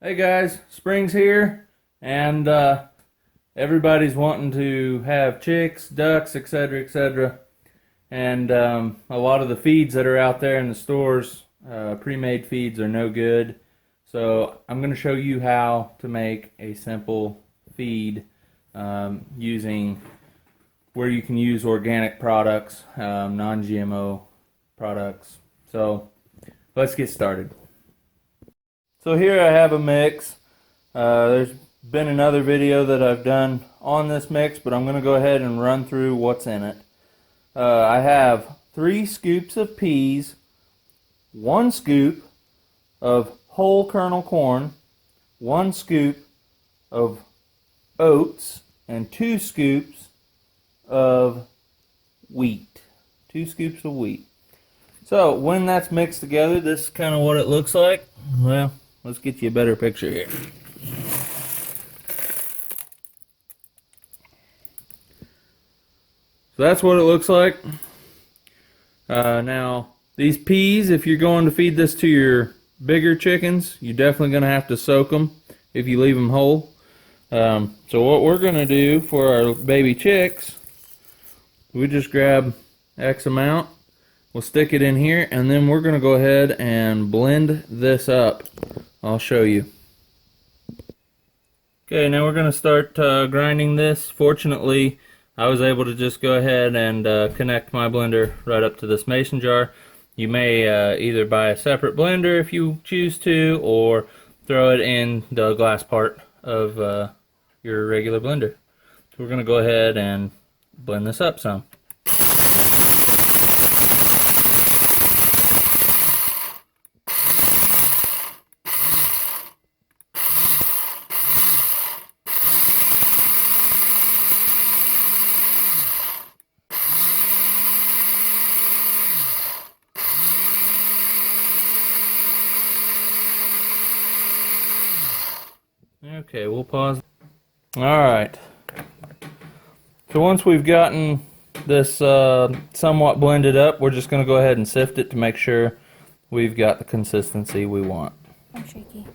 Hey guys, spring's here, and everybody's wanting to have chicks, ducks, etc., etc. And a lot of the feeds that are out there in the stores, pre-made feeds, are no good. So I'm going to show you how to make a simple feed using where you can use organic products, non-GMO products. So let's get started. So here I have a mix. There's been another video that I've done on this mix, but I'm going to go ahead and run through what's in it. I have 3 scoops of peas, 1 scoop of whole kernel corn, 1 scoop of oats, and 2 scoops of wheat. 2 scoops of wheat. So when that's mixed together, this is kind of what it looks like. Well, let's get you a better picture here. So that's what it looks like. Now, these peas, if you're going to feed this to your bigger chickens, you're definitely going to have to soak them if you leave them whole. So what we're going to do for our baby chicks, we just grab X amount, we'll stick it in here, and then we're going to go ahead and blend this up. I'll show you. Okay, now we're going to start grinding this. Fortunately, I was able to just go ahead and connect my blender right up to this mason jar. You may either buy a separate blender if you choose to, or throw it in the glass part of your regular blender. So we're going to go ahead and blend this up some. Okay, we'll pause. Alright. So once we've gotten this somewhat blended up, we're just going to go ahead and sift it to make sure we've got the consistency we want. I'm shaky.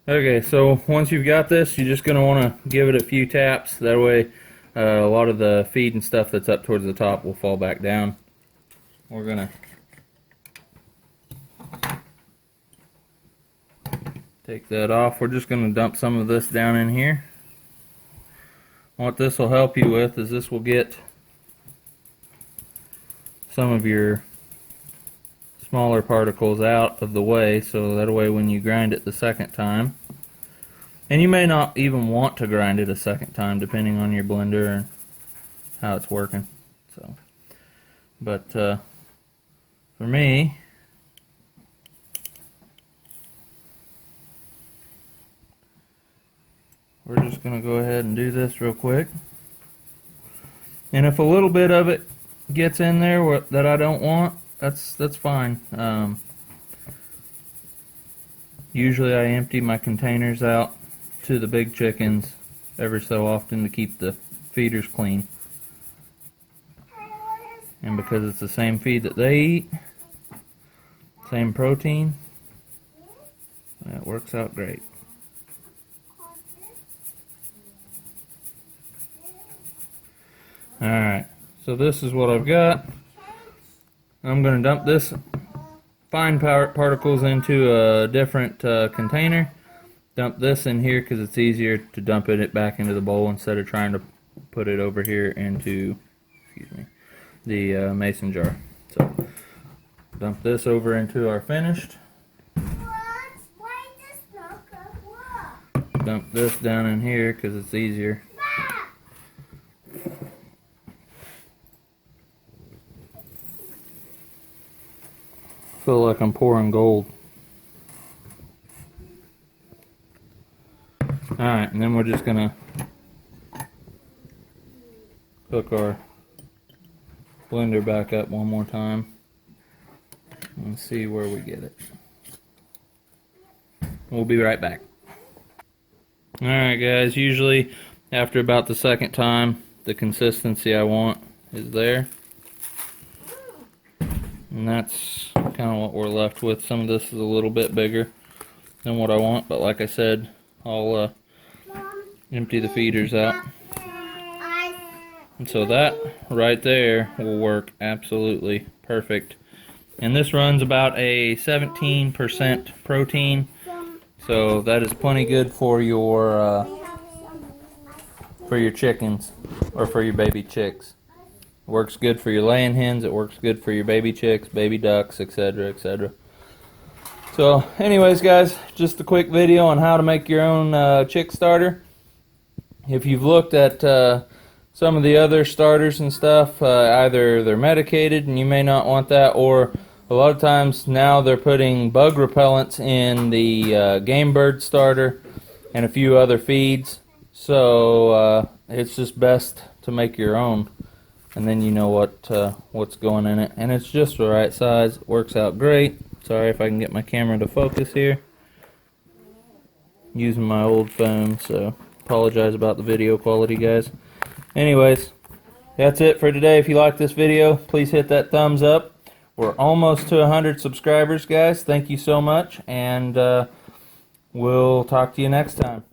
Okay, so once you've got this, you're just going to want to give it a few taps. That way a lot of the feed and stuff that's up towards the top will fall back down. We're going to take that off. We're just going to dump some of this down in here. What this will help you with is this will get some of your smaller particles out of the way, so that way when you grind it the second time, and you may not even want to grind it a second time depending on your blender and how it's working. So, but for me, we're just going to go ahead and do this real quick. And if a little bit of it gets in there that I don't want, that's fine. Usually I empty my containers out to the big chickens every so often to keep the feeders clean. And because it's the same feed that they eat, same protein, that works out great. Alright, so this is what I've got. I'm going to dump this fine particles into a different container. Dump this in here because it's easier to dump it back into the bowl instead of trying to put it over here into, the mason jar. So dump this over into our finished. Dump this down in here because it's easier. Feel like I'm pouring gold. Alright, and then we're just gonna hook our blender back up one more time and see where we get it. We'll be right back. Alright guys, usually after about the second time, the consistency I want is there. And that's kind of what we're left with. Some of this is a little bit bigger. than what I want, but like I said, I'll empty the feeders out. And so that right there will work absolutely perfect. And this runs about a 17% protein, so that is plenty good for your chickens, or for your baby chicks. It works good for your laying hens, it works good for your baby chicks, baby ducks, etc., etc. So anyways guys, just a quick video on how to make your own chick starter. If you've looked at some of the other starters and stuff, either they're medicated and you may not want that, or a lot of times now they're putting bug repellents in the game bird starter and a few other feeds. So it's just best to make your own, and then you know what's going in it, and it's just the right size. It works out great. Sorry if I can get my camera to focus here. Using my old phone, so apologize about the video quality, guys. Anyways, that's it for today. If you like this video, please hit that thumbs up. We're almost to 100 subscribers, guys. Thank you so much, and we'll talk to you next time.